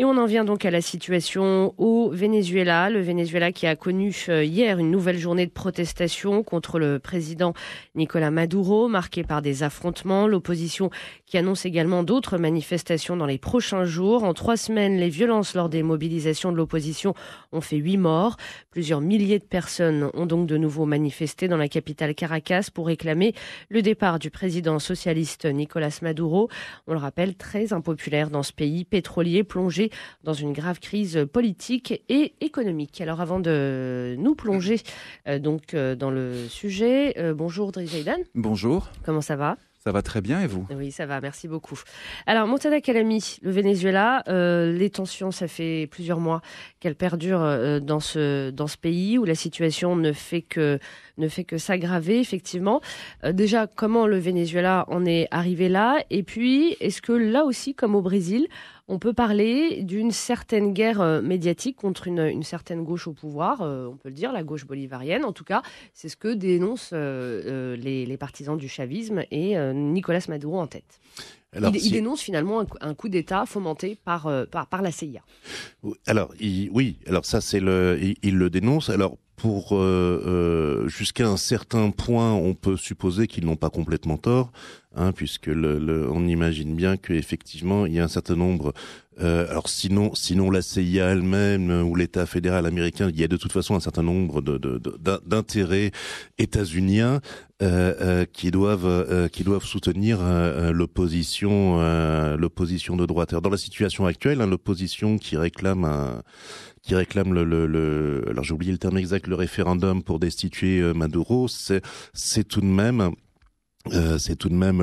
Et on en vient donc à la situation au Venezuela. Le Venezuela qui a connu hier une nouvelle journée de protestation contre le président Nicolás Maduro, marquée par des affrontements. L'opposition qui annonce également d'autres manifestations dans les prochains jours. En 3 semaines, les violences lors des mobilisations de l'opposition ont fait 8 morts. Plusieurs milliers de personnes ont donc de nouveau manifesté dans la capitale Caracas pour réclamer le départ du président socialiste Nicolás Maduro. On le rappelle, très impopulaire dans ce pays pétrolier plongé dans une grave crise politique et économique. Alors avant de nous plonger dans le sujet, bonjour Driss Zeidan. Bonjour. Comment ça va ? Ça va très bien et vous ? Oui, ça va, merci beaucoup. Alors, Montada Kalami, le Venezuela, les tensions, ça fait plusieurs mois qu'elles perdurent dans ce pays où la situation ne fait que s'aggraver, effectivement. Déjà, comment le Venezuela en est arrivé là ? Et puis, est-ce que là aussi, comme au Brésil, on peut parler d'une certaine guerre médiatique contre une certaine gauche au pouvoir, on peut le dire, la gauche bolivarienne. En tout cas, c'est ce que dénoncent les partisans du chavisme et Nicolás Maduro en tête. Alors, il dénonce finalement un coup d'État fomenté par la CIA. Alors, alors ça, il le dénonce. Alors, jusqu'à un certain point, on peut supposer qu'ils n'ont pas complètement tort, puisque on imagine bien qu'effectivement, il y a un certain nombre. Alors sinon la CIA elle-même ou l'État fédéral américain, il y a de toute façon un certain nombre d'intérêts états-uniens qui doivent soutenir l'opposition de droite. Alors dans la situation actuelle, l'opposition qui réclame alors j'ai oublié le terme exact, le référendum pour destituer Maduro, c'est tout de même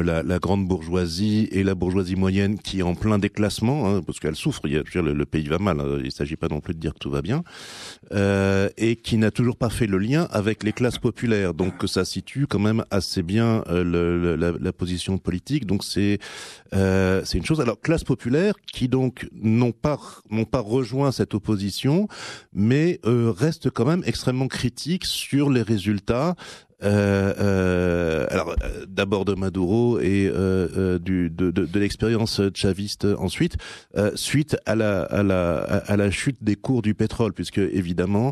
la grande bourgeoisie et la bourgeoisie moyenne qui est en plein déclassement, parce qu'elle souffre. Le pays va mal. Il ne s'agit pas non plus de dire que tout va bien, et qui n'a toujours pas fait le lien avec les classes populaires. Donc ça situe quand même assez bien la position politique. Donc c'est une chose. Alors classe populaire qui donc n'ont pas rejoint cette opposition, mais reste quand même extrêmement critique sur les résultats. D'abord de Maduro et de l'expérience chaviste ensuite, suite à la chute des cours du pétrole, puisque évidemment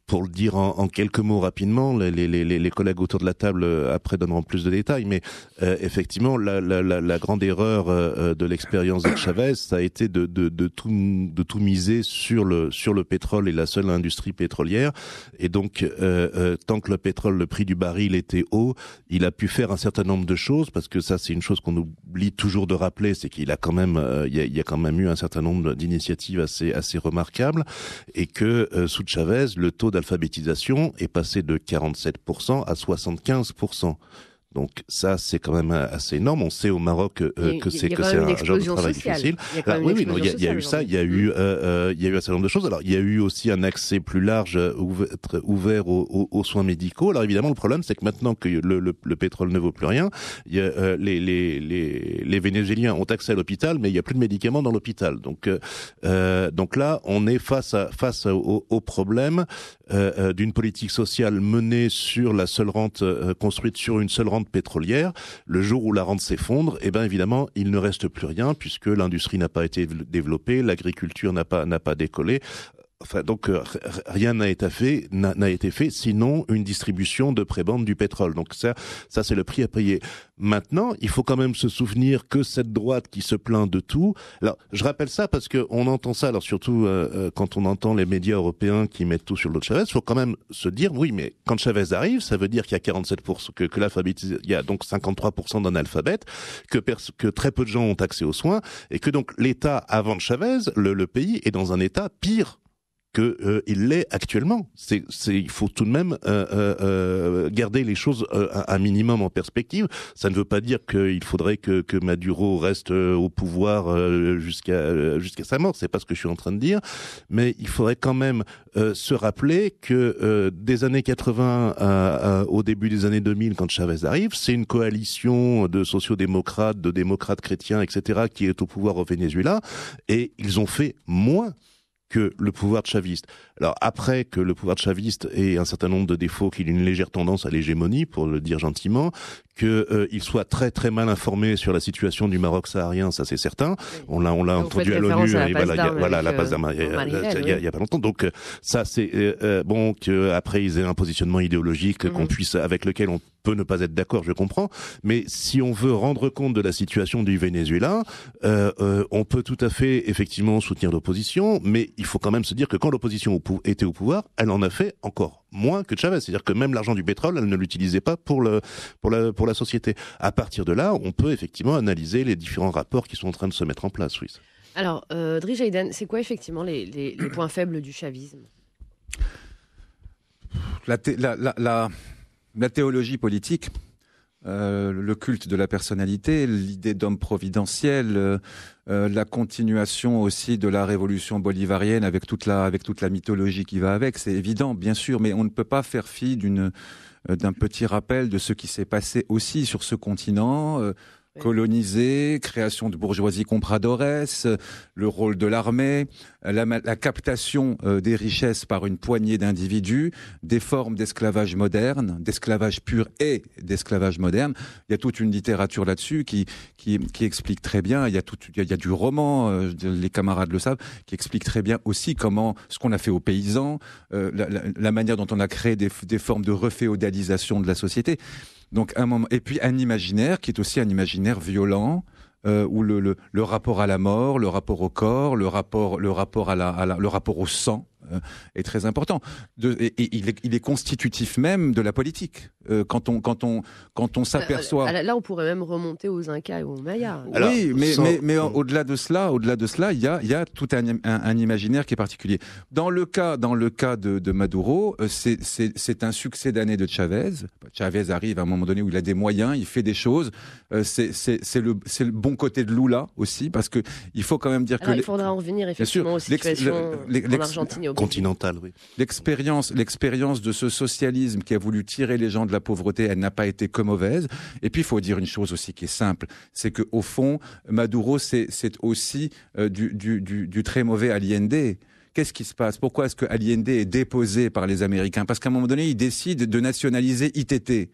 pour le dire en quelques mots rapidement, les collègues autour de la table après donneront plus de détails, mais effectivement la grande erreur de l'expérience de Chavez, ça a été de tout miser sur le pétrole et la seule industrie pétrolière. Et donc tant que le prix du baril était haut, il a pu faire un certain nombre de choses, parce que ça c'est une chose qu'on oublie toujours de rappeler, c'est qu'il a quand même il y a quand même eu un certain nombre d'initiatives assez remarquables, et que sous Chavez, le taux d'alphabétisation est passé de 47% à 75%. Donc ça, c'est quand même assez énorme. On sait au Maroc que c'est un genre de travail difficile. Il y a eu ça, il y a eu un certain nombre de choses. Alors il y a eu aussi un accès plus large ouvert aux soins médicaux. Alors évidemment, le problème, c'est que maintenant que le pétrole ne vaut plus rien, les Vénézuéliens ont accès à l'hôpital, mais il y a plus de médicaments dans l'hôpital. Donc là, on est face au problème d'une politique sociale menée sur la seule rente, construite sur une seule rente pétrolière. Le jour où la rente s'effondre, évidemment, il ne reste plus rien, puisque l'industrie n'a pas été développée, l'agriculture n'a pas décollé. Enfin, donc rien n'a été fait, sinon une distribution de prébende du pétrole. Donc ça c'est le prix à payer. Maintenant, il faut quand même se souvenir que cette droite qui se plaint de tout. Alors, je rappelle ça parce que on entend ça. Alors surtout quand on entend les médias européens qui mettent tout sur le dos de Chavez, il faut quand même se dire oui, mais quand Chavez arrive, ça veut dire qu'il y a 47%, que l'alphabétisation, il y a donc 53% d'analphabètes, que très peu de gens ont accès aux soins, et que donc l'État avant Chavez, le pays est dans un état pire que il l'est actuellement. Il faut tout de même garder les choses un minimum en perspective. Ça ne veut pas dire qu'il faudrait que Maduro reste au pouvoir jusqu'à sa mort. C'est pas ce que je suis en train de dire. Mais il faudrait quand même se rappeler que des années 80 au début des années 2000, quand Chavez arrive, c'est une coalition de sociodémocrates, de démocrates chrétiens, etc., qui est au pouvoir au Venezuela, et ils ont fait moins que le pouvoir chaviste. Alors après que le pouvoir chaviste ait un certain nombre de défauts, qu'il ait une légère tendance à l'hégémonie, pour le dire gentiment, qu'il soit très très mal informé sur la situation du Maroc saharien, ça c'est certain. On l'a entendu à l'ONU, la passe d'armes il y a pas longtemps. Donc ça c'est bon qu'après ils aient un positionnement idéologique qu'on puisse, avec lequel on peut ne pas être d'accord, je comprends, mais si on veut rendre compte de la situation du Venezuela, on peut tout à fait effectivement soutenir l'opposition, mais il faut quand même se dire que quand l'opposition était au pouvoir, elle en a fait encore moins que Chavez. C'est-à-dire que même l'argent du pétrole, elle ne l'utilisait pas pour la société. À partir de là, on peut effectivement analyser les différents rapports qui sont en train de se mettre en place. Oui. Alors, Dri Jaiden, c'est quoi effectivement les points faibles du chavisme ? La théologie politique, le culte de la personnalité, l'idée d'homme providentiel, la continuation aussi de la révolution bolivarienne avec toute la mythologie qui va avec, c'est évident, bien sûr, mais on ne peut pas faire fi d'un petit rappel de ce qui s'est passé aussi sur ce continent, colonisé, création de bourgeoisie compradoresse, le rôle de l'armée, la captation des richesses par une poignée d'individus, des formes d'esclavage moderne, d'esclavage pur et d'esclavage moderne. Il y a toute une littérature là-dessus qui explique très bien. Il y a du roman, les camarades le savent, qui explique très bien aussi comment ce qu'on a fait aux paysans, la manière dont on a créé des formes de reféodalisation de la société. Donc et puis un imaginaire qui est aussi un imaginaire violent, où le rapport à la mort, le rapport au corps, le rapport au sang est très important. Et il est constitutif même de la politique. Quand on s'aperçoit. Là, on pourrait même remonter aux Incas et aux Mayas. Alors, oui, mais au-delà de cela, il y a tout un imaginaire qui est particulier. Dans le cas de Maduro, c'est un succès d'année de Chavez. Chavez arrive à un moment donné où il a des moyens, il fait des choses. C'est le bon côté de Lula aussi, parce que il faut quand même dire il faudra en revenir effectivement aux situations en Argentine et au continentale, oui. L'expérience de ce socialisme qui a voulu tirer les gens de la pauvreté, elle n'a pas été que mauvaise. Et puis il faut dire une chose aussi qui est simple, c'est que au fond, Maduro c'est aussi du très mauvais Allende. Qu'est-ce qui se passe ? Pourquoi est-ce que Allende est déposé par les Américains ? Parce qu'à un moment donné, ils décident de nationaliser ITT.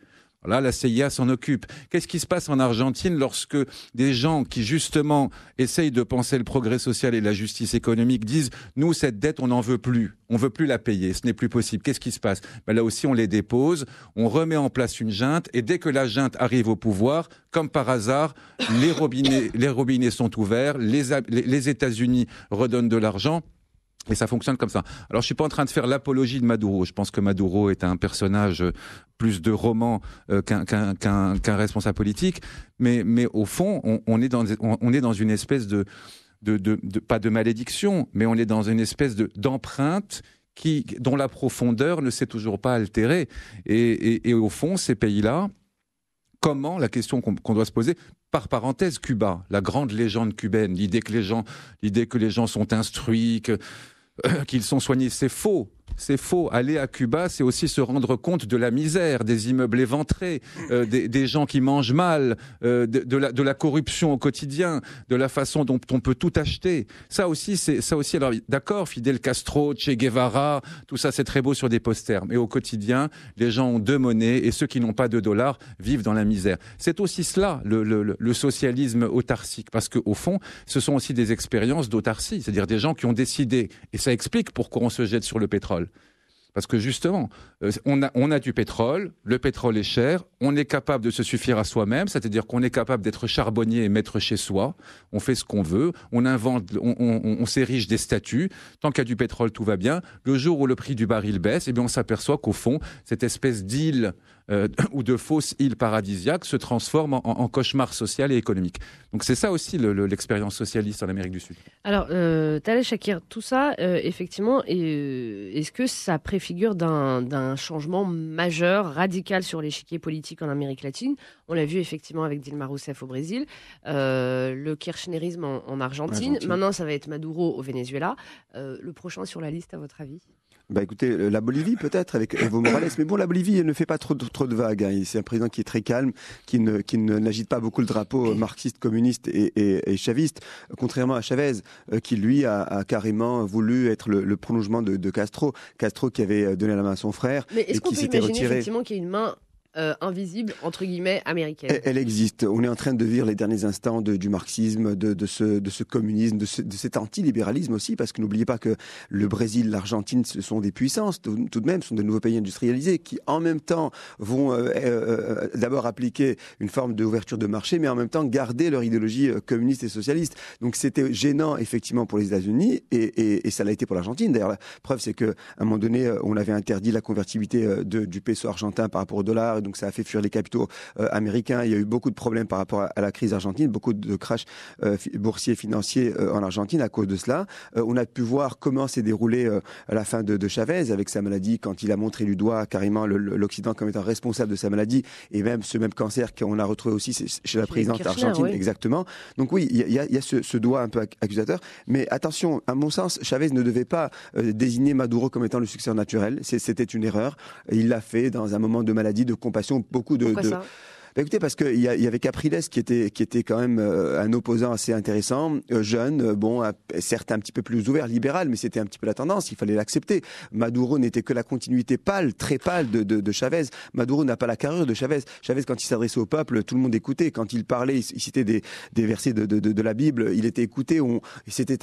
Là, la CIA s'en occupe. Qu'est-ce qui se passe en Argentine lorsque des gens qui, justement, essayent de penser le progrès social et la justice économique disent « Nous, cette dette, on n'en veut plus. On ne veut plus la payer. Ce n'est plus possible. » Qu'est-ce qui se passe ? Là aussi, on les dépose. On remet en place une junte. Et dès que la junte arrive au pouvoir, comme par hasard, les robinets sont ouverts. Les États-Unis redonnent de l'argent. Et ça fonctionne comme ça. Alors, je suis pas en train de faire l'apologie de Maduro. Je pense que Maduro est un personnage plus de roman qu'un responsable politique. Mais au fond, on est dans une espèce de pas de malédiction, mais on est dans une espèce d'empreinte dont la profondeur ne s'est toujours pas altérée. Et au fond, ces pays-là, comment, la question qu'on doit se poser, par parenthèse, Cuba, la grande légende cubaine, l'idée que les gens sont instruits, qu'ils sont soignés, c'est faux. C'est faux. Aller à Cuba, c'est aussi se rendre compte de la misère, des immeubles éventrés, des gens qui mangent mal, de la corruption au quotidien, de la façon dont on peut tout acheter. Ça aussi. Alors, d'accord, Fidel Castro, Che Guevara, tout ça, c'est très beau sur des posters. Mais au quotidien, les gens ont 2 monnaies et ceux qui n'ont pas $2 vivent dans la misère. C'est aussi cela, le socialisme autarcique. Parce qu'au fond, ce sont aussi des expériences d'autarcie. C'est-à-dire des gens qui ont décidé, et ça explique pourquoi on se jette sur le pétrole. Parce que justement, on a du pétrole, le pétrole est cher, on est capable de se suffire à soi-même, c'est-à-dire qu'on est capable d'être charbonnier et maître chez soi, on fait ce qu'on veut, on invente, on s'érige des statuts, tant qu'il y a du pétrole, tout va bien. Le jour où le prix du baril baisse, eh bien on s'aperçoit qu'au fond, cette espèce d'île ou de fausse île paradisiaque se transforme en cauchemar social et économique. Donc c'est ça aussi l'expérience socialiste en Amérique du Sud. Alors, Talal Shakir, tout ça, effectivement, est-ce que ça préfigure d'un changement majeur, radical sur l'échiquier politique en Amérique latine ? On l'a vu effectivement avec Dilma Rousseff au Brésil, le kirchnerisme en Argentine. Maintenant, ça va être Maduro au Venezuela. Le prochain sur la liste, à votre avis ? Bah écoutez, la Bolivie peut-être avec Evo Morales, mais bon, la Bolivie elle ne fait pas trop de vagues. Hein. C'est un président qui est très calme, qui n'agite pas beaucoup le drapeau marxiste, communiste et chaviste, contrairement à Chavez, qui lui a carrément voulu être le prolongement de Castro. Castro qui avait donné la main à son frère Mais est-ce et qu'on qui peut s'était imaginer retiré. effectivement qu'il y ait une main invisible, entre guillemets, américaine? Elle existe. On est en train de vivre les derniers instants du marxisme, de ce communisme, de cet antilibéralisme aussi, parce que n'oubliez pas que le Brésil, l'Argentine, ce sont des puissances, tout de même, ce sont des nouveaux pays industrialisés qui, en même temps, vont d'abord appliquer une forme d'ouverture de marché, mais en même temps garder leur idéologie communiste et socialiste. Donc c'était gênant, effectivement, pour les États-Unis, et ça l'a été pour l'Argentine. D'ailleurs, la preuve, c'est qu'à un moment donné, on avait interdit la convertibilité du peso argentin par rapport au dollar, donc ça a fait fuir les capitaux américains. Il y a eu beaucoup de problèmes par rapport à la crise argentine, beaucoup de crashs boursiers financiers en Argentine à cause de cela. On a pu voir comment s'est déroulé à la fin de Chavez avec sa maladie, quand il a montré du doigt carrément l'Occident comme étant responsable de sa maladie, et même ce même cancer qu'on a retrouvé aussi chez la présidente argentine, oui. Exactement. Donc oui, il y a ce doigt un peu accusateur, mais attention, à mon sens, Chavez ne devait pas désigner Maduro comme étant le successeur naturel. C'était une erreur. Il l'a fait dans un moment de maladie, de compassion. Pourquoi ça ? Bah écoutez, parce qu'il y avait Capriles qui était quand même un opposant assez intéressant, jeune, bon, certes un petit peu plus ouvert, libéral, mais c'était un petit peu la tendance, il fallait l'accepter. Maduro n'était que la continuité pâle, très pâle de Chavez. Maduro n'a pas la carrure de Chavez. Chavez, quand il s'adressait au peuple, tout le monde écoutait. Quand il parlait, il citait des versets de la Bible, il était écouté. C'était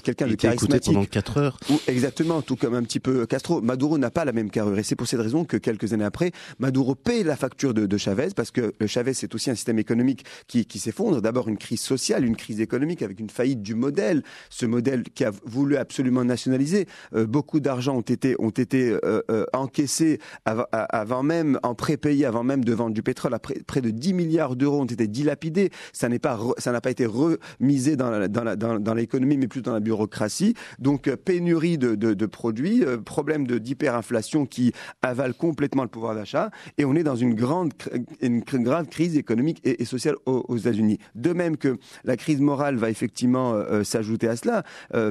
quelqu'un de charismatique. Il était écouté pendant 4 heures. Exactement, tout comme un petit peu Castro. Maduro n'a pas la même carrure, et c'est pour cette raison que quelques années après, Maduro paie la facture de Chavez, parce que Chavez, c'est aussi un système économique qui s'effondre. D'abord une crise sociale, une crise économique avec une faillite du modèle. Ce modèle qui a voulu absolument nationaliser. Beaucoup d'argent ont été encaissés avant même, en prépayé, avant même de vendre du pétrole. Près de 10 milliards d'euros ont été dilapidés. Ça n'a pas été remisé dans l'économie, mais plus dans la bureaucratie. Donc pénurie de produits, problème d'hyperinflation qui avale complètement le pouvoir d'achat. Et on est dans une grave crise économique et sociale aux États-Unis. De même que la crise morale va effectivement s'ajouter à cela.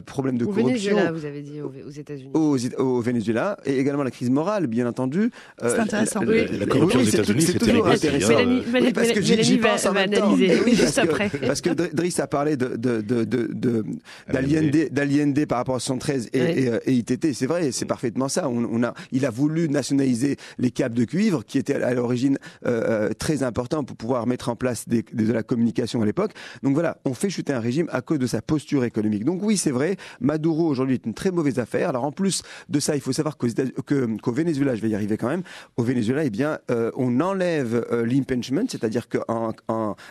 Problème de corruption. Au Venezuela, vous avez dit, aux États-Unis. Au Venezuela, et également la crise morale, bien entendu. C'est intéressant. La corruption aux États-Unis, c'est toujours intéressant. Mélanie, parce que j'y pense en même temps. Juste après. Parce que Driss a parlé d'Allende par rapport à 73 et ITT. C'est vrai, c'est parfaitement ça. Il a voulu nationaliser les câbles de cuivre, qui étaient à l'origine très importants pour pouvoir mettre en place de la communication à l'époque. Donc voilà, on fait chuter un régime à cause de sa posture économique. Donc oui, c'est vrai, Maduro aujourd'hui est une très mauvaise affaire. Alors en plus de ça, il faut savoir qu'au Venezuela, je vais y arriver quand même, au Venezuela, eh bien, on enlève l'impeachment, c'est-à-dire qu'à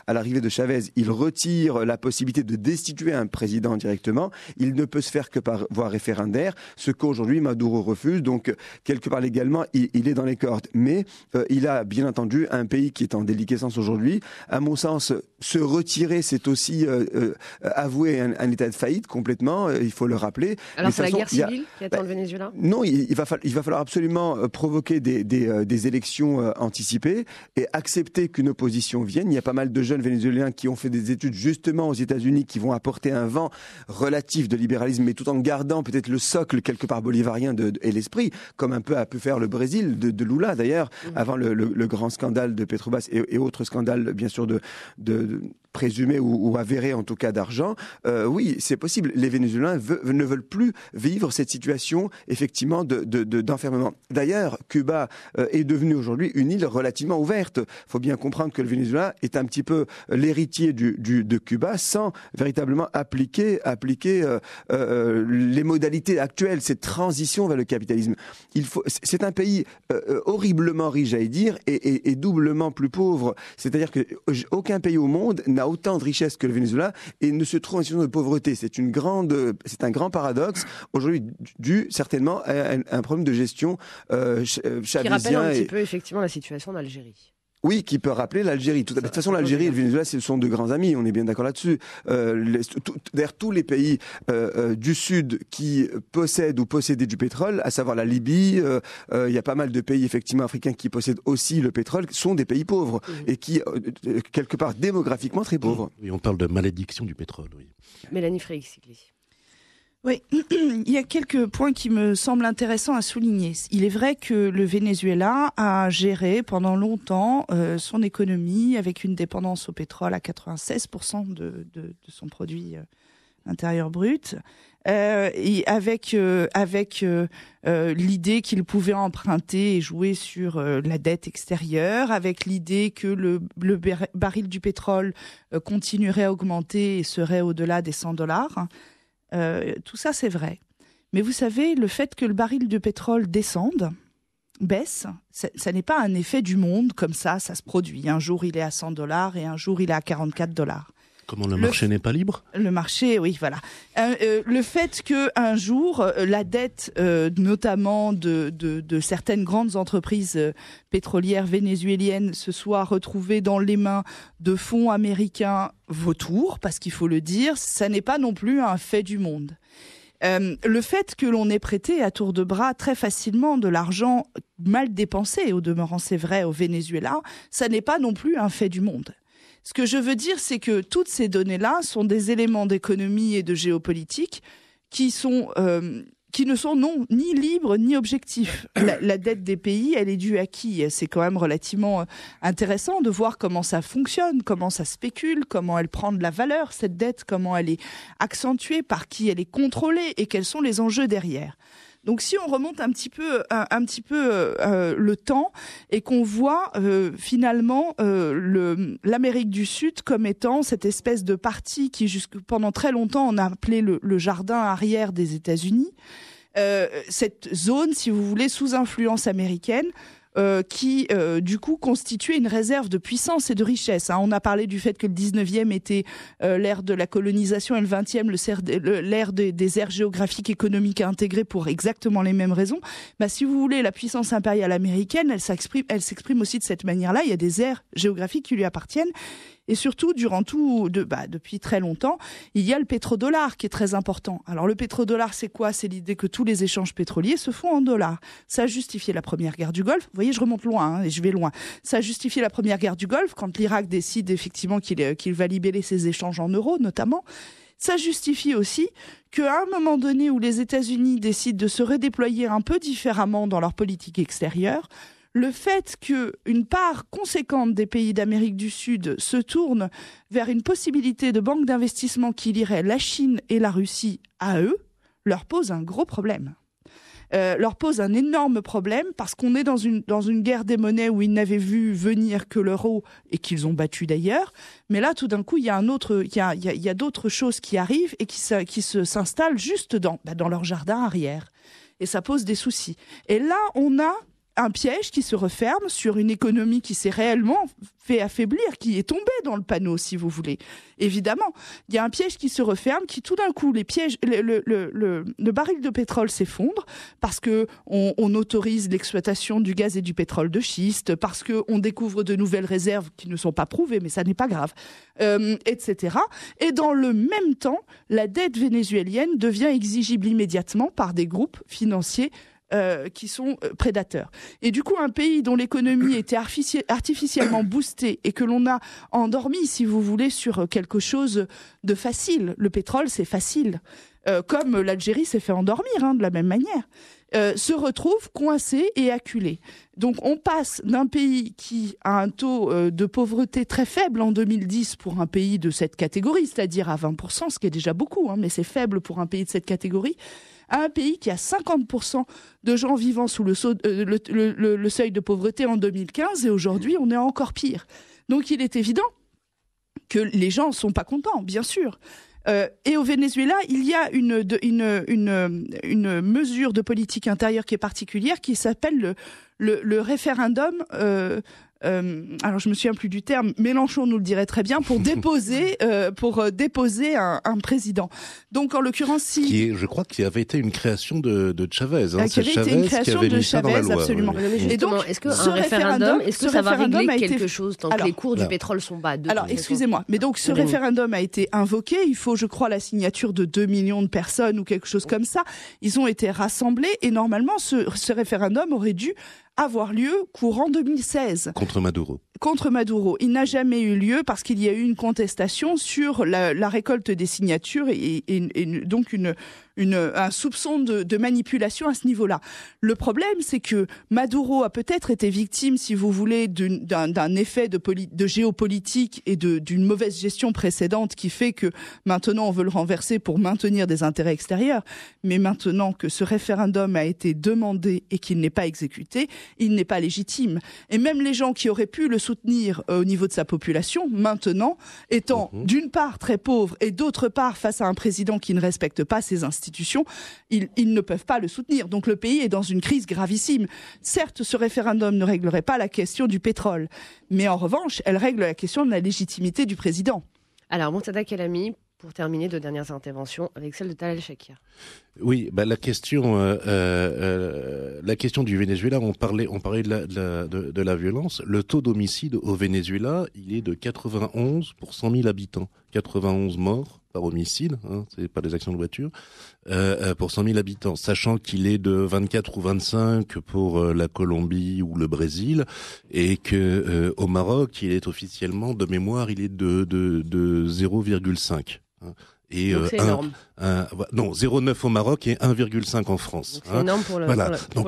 l'arrivée de Chavez, il retire la possibilité de destituer un président directement. Il ne peut se faire que par voie référendaire, ce qu'aujourd'hui Maduro refuse. Donc quelque part légalement, il est dans les cordes. Mais il a bien entendu un pays qui est en déliquescence aujourd'hui. À mon sens, se retirer, c'est aussi avouer un état de faillite complètement, il faut le rappeler. Alors c'est la guerre civile qui attend le Venezuela ? Non, il va falloir absolument provoquer des élections anticipées et accepter qu'une opposition vienne. Il y a pas mal de jeunes Vénézuéliens qui ont fait des études justement aux États-Unis, qui vont apporter un vent relatif de libéralisme, mais tout en gardant peut-être le socle quelque part bolivarien et l'esprit, comme un peu a pu faire le Brésil de Lula d'ailleurs, avant le grand scandale de Petrobras et autres scandales bien sûr de présumé ou avéré en tout cas d'argent, oui, c'est possible. Les Vénézuéliens ne veulent plus vivre cette situation effectivement d'enfermement. D'ailleurs, Cuba est devenue aujourd'hui une île relativement ouverte. Il faut bien comprendre que le Venezuela est un petit peu l'héritier de Cuba sans véritablement appliquer les modalités actuelles, cette transition vers le capitalisme. C'est un pays horriblement riche, j'allais dire, et doublement plus pauvre. C'est-à-dire que aucun pays au monde n'a autant de richesse que le Venezuela et ne se trouve en situation de pauvreté. C'est un grand paradoxe aujourd'hui dû certainement à un problème de gestion chavizien. Qui rappelle un petit peu effectivement la situation d'Algérie. Oui, qui peut rappeler l'Algérie. De toute façon, l'Algérie et le Venezuela, ce sont de grands amis. On est bien d'accord là-dessus. D'ailleurs, tous les pays du Sud qui possèdent ou possédaient du pétrole, à savoir la Libye, il y a pas mal de pays effectivement africains qui possèdent aussi le pétrole, sont des pays pauvres et qui, quelque part, démographiquement très pauvres. Oui, on parle de malédiction du pétrole. Oui. Mélanie Freixicli. Oui, il y a quelques points qui me semblent intéressants à souligner. Il est vrai que le Venezuela a géré pendant longtemps son économie avec une dépendance au pétrole à 96% de son produit intérieur brut, et avec l'idée qu'il pouvait emprunter et jouer sur la dette extérieure, avec l'idée que le baril du pétrole continuerait à augmenter et serait au-delà des $100. Tout ça, c'est vrai. Mais vous savez, le fait que le baril de pétrole baisse, ça n'est pas un effet du monde, comme ça se produit. Un jour, il est à $100 et un jour, il est à $44. Comment le marché n'est pas libre ? Le marché, oui, voilà. Le fait qu'un jour, la dette, notamment de certaines grandes entreprises pétrolières vénézuéliennes, se soit retrouvée dans les mains de fonds américains vautours, parce qu'il faut le dire, ça n'est pas non plus un fait du monde. Le fait que l'on ait prêté à tour de bras très facilement de l'argent mal dépensé, au demeurant c'est vrai, au Venezuela, ça n'est pas non plus un fait du monde. Ce que je veux dire, c'est que toutes ces données-là sont des éléments d'économie et de géopolitique qui ne sont ni libres ni objectifs. La dette des pays, elle est due à qui ? C'est quand même relativement intéressant de voir comment ça fonctionne, comment ça spécule, comment elle prend de la valeur, cette dette, comment elle est accentuée, par qui elle est contrôlée et quels sont les enjeux derrière. Donc si on remonte un petit peu le temps et qu'on voit finalement l'Amérique du Sud comme étant cette espèce de partie qui pendant très longtemps on a appelé le jardin arrière des États-Unis, cette zone, si vous voulez, sous influence américaine, qui du coup constituait une réserve de puissance et de richesse. On a parlé du fait que le 19e était l'ère de la colonisation et le 20e l'ère des aires géographiques économiques intégrées pour exactement les mêmes raisons. Si vous voulez, la puissance impériale américaine, elle s'exprime aussi de cette manière-là. Il y a des aires géographiques qui lui appartiennent. Et surtout, depuis très longtemps, il y a le pétrodollar qui est très important. Alors le pétrodollar, c'est quoi ? C'est l'idée que tous les échanges pétroliers se font en dollars. Ça a justifié la première guerre du Golfe. Vous voyez, je remonte loin et je vais loin. Ça a justifié la première guerre du Golfe quand l'Irak décide effectivement qu'il va libeller ses échanges en euros, notamment. Ça justifie aussi qu'à un moment donné où les États-Unis décident de se redéployer un peu différemment dans leur politique extérieure, le fait qu'une part conséquente des pays d'Amérique du Sud se tourne vers une possibilité de banque d'investissement qui lierait la Chine et la Russie à eux, leur pose un gros problème. Leur pose un énorme problème parce qu'on est dans une guerre des monnaies où ils n'avaient vu venir que l'euro et qu'ils ont battu d'ailleurs. Mais là, tout d'un coup, il y a d'autres choses qui arrivent et qui s'installent juste dans leur jardin arrière. Et ça pose des soucis. Et là, on a un piège qui se referme sur une économie qui s'est réellement fait affaiblir, qui est tombée dans le panneau, si vous voulez. Évidemment, il y a un piège qui se referme, qui tout d'un coup, le baril de pétrole s'effondre parce que on autorise l'exploitation du gaz et du pétrole de schiste, parce que on découvre de nouvelles réserves qui ne sont pas prouvées, mais ça n'est pas grave, etc. Et dans le même temps, la dette vénézuélienne devient exigible immédiatement par des groupes financiers qui sont prédateurs. Et du coup, un pays dont l'économie était artificiellement boostée et que l'on a endormi, si vous voulez, sur quelque chose de facile. Le pétrole, c'est facile. Comme l'Algérie s'est fait endormir, de la même manière. Se retrouve coincé et acculé. Donc on passe d'un pays qui a un taux de pauvreté très faible en 2010 pour un pays de cette catégorie, c'est-à-dire à 20%, ce qui est déjà beaucoup, mais c'est faible pour un pays de cette catégorie, à un pays qui a 50% de gens vivant sous le seuil de pauvreté en 2015, et aujourd'hui on est encore pire. Donc il est évident que les gens ne sont pas contents, bien sûr. Et au Venezuela, il y a une mesure de politique intérieure qui est particulière, qui s'appelle le référendum. Alors je me souviens plus du terme. Mélenchon nous le dirait très bien, pour déposer un président. Donc en l'occurrence, je crois qu'il y avait été une création de Chavez. C'est Chavez qui avait mis ça dans la loi. Absolument. Et donc, est-ce qu'un référendum, ça va régler quelque chose tant que les cours du pétrole sont bas? Alors excusez-moi, mais donc ce référendum a été invoqué. Il faut, je crois, la signature de 2 millions de personnes ou quelque chose comme ça. Ils ont été rassemblés et normalement ce référendum aurait dû avoir lieu courant 2016. Contre Maduro. Il n'a jamais eu lieu parce qu'il y a eu une contestation sur la récolte des signatures et donc un soupçon de manipulation à ce niveau-là. Le problème, c'est que Maduro a peut-être été victime, si vous voulez, d'un effet de géopolitique et d'une mauvaise gestion précédente qui fait que maintenant on veut le renverser pour maintenir des intérêts extérieurs. Mais maintenant que ce référendum a été demandé et qu'il n'est pas exécuté, il n'est pas légitime. Et même les gens qui auraient pu le soutenir au niveau de sa population, maintenant, étant d'une part très pauvres et d'autre part face à un président qui ne respecte pas ses institutions, ils ne peuvent pas le soutenir. Donc le pays est dans une crise gravissime. Certes, ce référendum ne réglerait pas la question du pétrole, mais en revanche, elle règle la question de la légitimité du président. Alors, Montada Kelami, pour terminer, 2 dernières interventions avec celle de Talal Shakir. Oui, la question du Venezuela, on parlait de la violence. Le taux d'homicide au Venezuela, il est de 91 pour 100 000 habitants. 91 morts par homicide, c'est pas des accidents de voiture, pour 100 000 habitants, sachant qu'il est de 24 ou 25 pour la Colombie ou le Brésil, et que au Maroc, il est officiellement, de mémoire, il est de 0,5. Et donc c'est énorme. 0,9 au Maroc et 1,5 en France. Donc c'est énorme pour le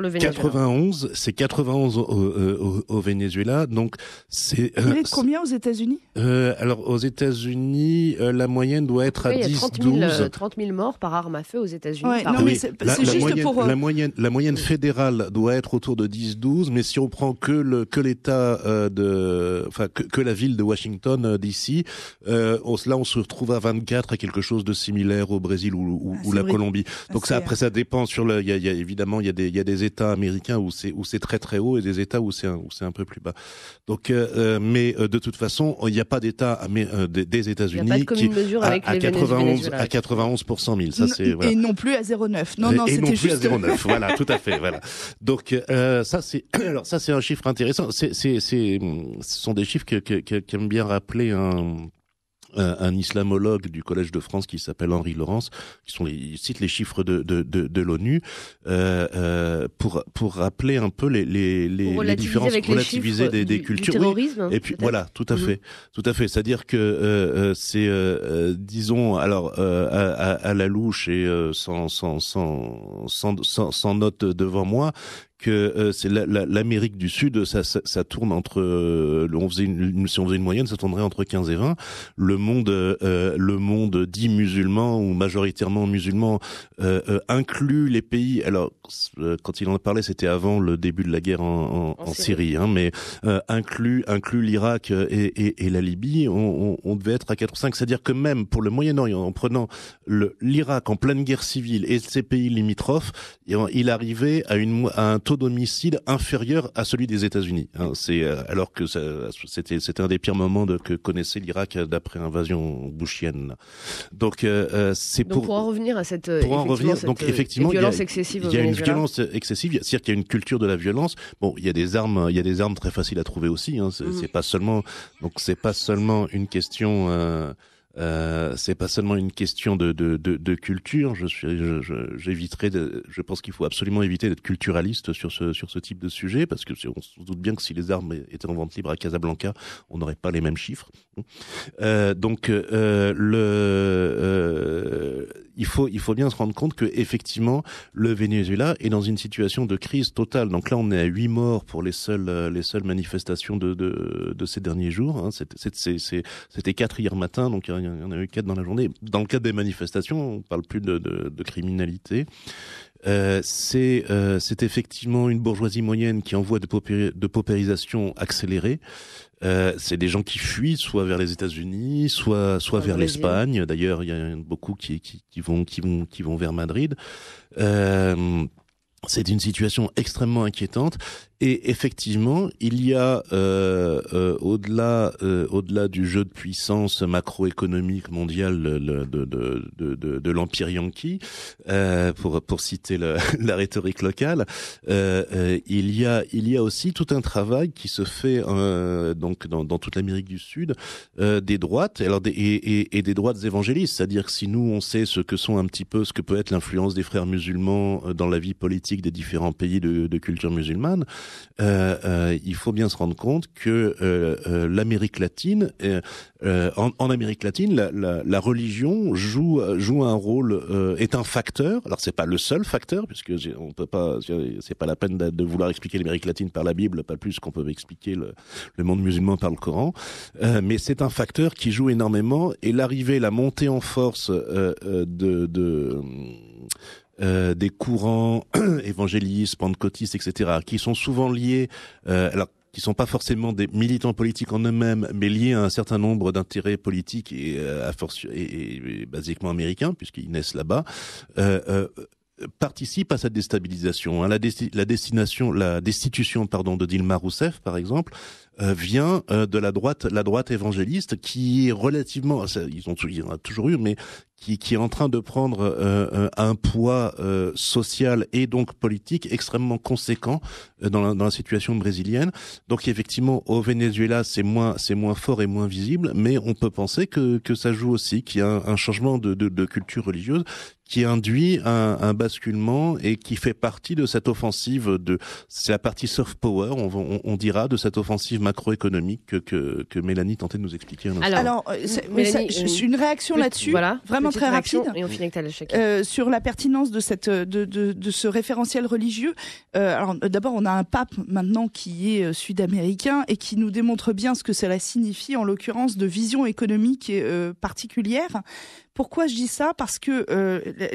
Venezuela. 91, c'est 91 au Venezuela. Donc c'est. Il est de combien aux États-Unis ? Alors aux États-Unis, la moyenne doit être à 10-12. 30 000 morts par arme à feu aux États-Unis. Ouais, non, mais c'est juste moyenne, pour la moyenne fédérale doit être autour de 10-12, mais si on prend que l'État que la ville de Washington d'ici, là on se retrouve à 24, à quelque chose de similaire au Brésil ou la Colombie. Donc ça, après, ça dépend sur il y a évidemment, il y a des États américains où c'est très très haut et des États où c'est un peu plus bas. Donc, mais de toute façon, il n'y a pas d'État des États-Unis qui à 91 pour 100 000. Ça, c'est, voilà. Et non plus à 0,9. Non, et c'était non plus juste à 0,9. Voilà, tout à fait, voilà. Donc, ça c'est un chiffre intéressant. Ce sont des chiffres qu'aime bien rappeler un islamologue du Collège de France qui s'appelle Henri Laurence, il cite les chiffres de l'ONU pour rappeler un peu les différences, relativiser des cultures. Du terrorisme, et puis voilà, tout à fait. C'est-à-dire que c'est disons alors à la louche et sans note devant moi, que c'est l'Amérique du Sud, ça tourne entre si on faisait une moyenne, ça tournerait entre 15 et 20. Le monde dit musulman ou majoritairement musulman inclut les pays. Alors quand il en a parlé, c'était avant le début de la guerre en Syrie, mais inclut l'Irak et la Libye. On devait être à 4 ou 5. C'est-à-dire que même pour le Moyen-Orient, en prenant l'Irak en pleine guerre civile et ses pays limitrophes, il arrivait à un taux d'homicide inférieur à celui des États-Unis. Alors que c'était un des pires moments que connaissait l'Irak d'après l'invasion bushienne. Donc pour en revenir à cette effectivement violence excessive. Il y a une violence excessive, c'est-à-dire qu'il y a une culture de la violence. Bon, il y a des armes très faciles à trouver aussi. C'est pas seulement une question. C'est pas seulement une question de culture. J'éviterai je pense qu'il faut absolument éviter d'être culturaliste sur ce type de sujet, parce que on se doute bien que si les armes étaient en vente libre à Casablanca, on n'aurait pas les mêmes chiffres. Il faut bien se rendre compte que effectivement le Venezuela est dans une situation de crise totale. Donc là, on est à 8 morts pour les seules manifestations de ces derniers jours. C'était 4 hier matin, donc il y en a eu 4 dans la journée. Dans le cadre des manifestations, on parle plus de criminalité. C'est effectivement une bourgeoisie moyenne qui envoie de paupérisation accélérée. C'est des gens qui fuient soit vers les États-Unis, soit vers l'Espagne. D'ailleurs, il y en a beaucoup qui vont vers Madrid. C'est une situation extrêmement inquiétante. Et effectivement, il y a au-delà du jeu de puissance macroéconomique mondial de l'empire yankee, pour citer la rhétorique locale, il y a aussi tout un travail qui se fait donc dans toute l'Amérique du Sud, des droites, alors et des droites évangélistes, c'est-à-dire que si nous on sait ce que peut être l'influence des frères musulmans dans la vie politique des différents pays de culture musulmane, il faut bien se rendre compte que l'Amérique latine, en Amérique latine, la religion joue un rôle, est un facteur. Alors c'est pas le seul facteur, puisque on peut pas, c'est pas la peine de vouloir expliquer l'Amérique latine par la Bible, pas plus qu'on peut expliquer le monde musulman par le Coran. Mais c'est un facteur qui joue énormément, et la montée en force des courants évangélistes, pentecôtistes, etc., qui sont souvent liés, qui sont pas forcément des militants politiques en eux-mêmes, mais liés à un certain nombre d'intérêts politiques et basiquement américains, puisqu'ils naissent là-bas, participe à cette déstabilisation. La destitution de Dilma Rousseff, par exemple, vient de la droite évangéliste, qui est relativement, il y en a toujours eu, mais qui est en train de prendre un poids social et donc politique extrêmement conséquent dans la situation brésilienne. Donc effectivement, au Venezuela, c'est moins fort et moins visible, mais on peut penser que ça joue aussi, qu'il y a un changement de culture religieuse qui induit un basculement et qui fait partie de cette offensive c'est la partie soft power, on dira, de cette offensive macroéconomique que Mélanie tentait de nous expliquer. Alors Mélanie, une réaction là-dessus, voilà, vraiment très rapide, et on finit avec sur la pertinence de ce référentiel religieux. Alors d'abord, on a un pape maintenant qui est sud-américain et qui nous démontre bien ce que cela signifie, en l'occurrence de vision économique particulière. Pourquoi je dis ça ? Parce que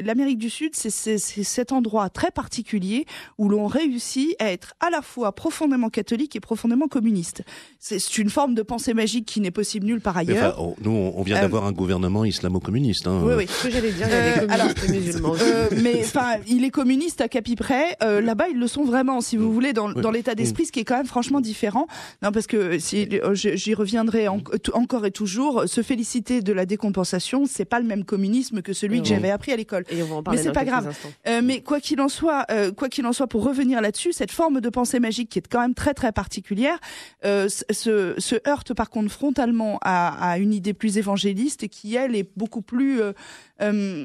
l'Amérique du Sud, c'est cet endroit très particulier où l'on réussit à être à la fois profondément catholique et profondément communiste. C'est une forme de pensée magique qui n'est possible nulle part ailleurs. Enfin, nous, on vient d'avoir un gouvernement islamo-communiste. Hein. Oui. Ce que j'allais dire, il y a des communistes et musulmans. Mais enfin, il est communiste à capi près. Là-bas, ils le sont vraiment, si vous voulez, dans l'état d'esprit, ce qui est quand même franchement différent. Non, parce que j'y reviendrai encore et toujours. Se féliciter de la décompensation, c'est pas le même communisme que celui que j'avais appris à l'école. Mais c'est pas grave. Mais quoi qu'il en soit, pour revenir là-dessus, cette forme de pensée magique qui est quand même très très particulière, se heurte par contre frontalement à une idée plus évangéliste et qui elle est beaucoup plus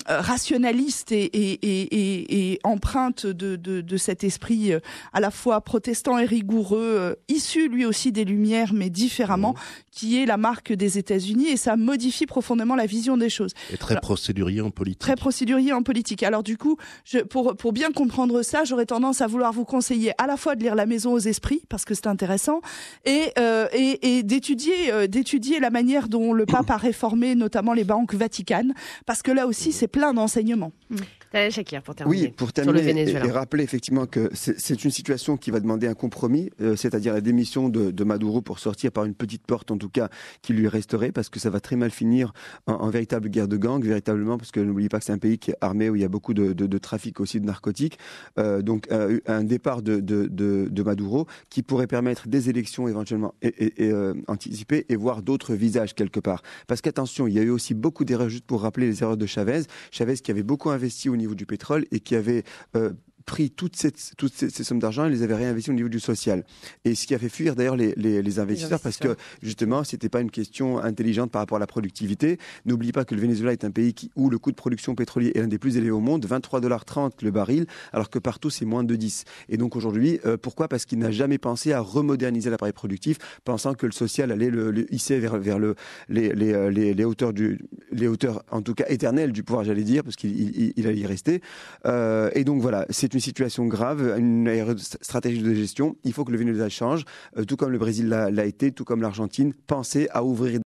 rationaliste et empreinte de cet esprit à la fois protestant et rigoureux, issu lui aussi des Lumières mais différemment, qui est la marque des États-Unis, et ça modifie profondément la vision des choses. Et très procédurier en politique. Très procédurier en politique. Alors du coup, pour bien comprendre ça, j'aurais tendance à vouloir vous conseiller à la fois de lire La Maison aux Esprits, parce que c'est intéressant, et d'étudier la manière dont le pape a réformé notamment les banques vaticanes, parce que là aussi c'est plein d'enseignements. Shakir, pour terminer. Oui, pour terminer et rappeler effectivement que c'est une situation qui va demander un compromis, c'est-à-dire la démission de Maduro pour sortir par une petite porte en tout cas qui lui resterait, parce que ça va très mal finir en véritable guerre de gang, véritablement, parce que n'oubliez pas que c'est un pays qui est armé, où il y a beaucoup de trafic aussi de narcotiques. Donc un départ de Maduro qui pourrait permettre des élections éventuellement anticipées et voir d'autres visages quelque part. Parce qu'attention, il y a eu aussi beaucoup d'erreurs, juste pour rappeler les erreurs de Chavez qui avait beaucoup investi au niveau du pétrole et qui avait pris toutes ces sommes d'argent et les avait réinvestis au niveau du social. Et ce qui a fait fuir d'ailleurs les investisseurs, parce que justement, c'était pas une question intelligente par rapport à la productivité. N'oublie pas que le Venezuela est un pays où le coût de production pétrolier est l'un des plus élevés au monde, 23,30 $ le baril, alors que partout c'est moins de 10. Et donc aujourd'hui, pourquoi ? Parce qu'il n'a jamais pensé à remoderniser l'appareil productif, pensant que le social allait le hisser vers les hauteurs en tout cas éternelles du pouvoir, j'allais dire, parce qu'il allait y rester. Et donc voilà, c'est une situation grave, une stratégie de gestion. Il faut que le Venezuela change, tout comme le Brésil l'a été, tout comme l'Argentine. Pensez à ouvrir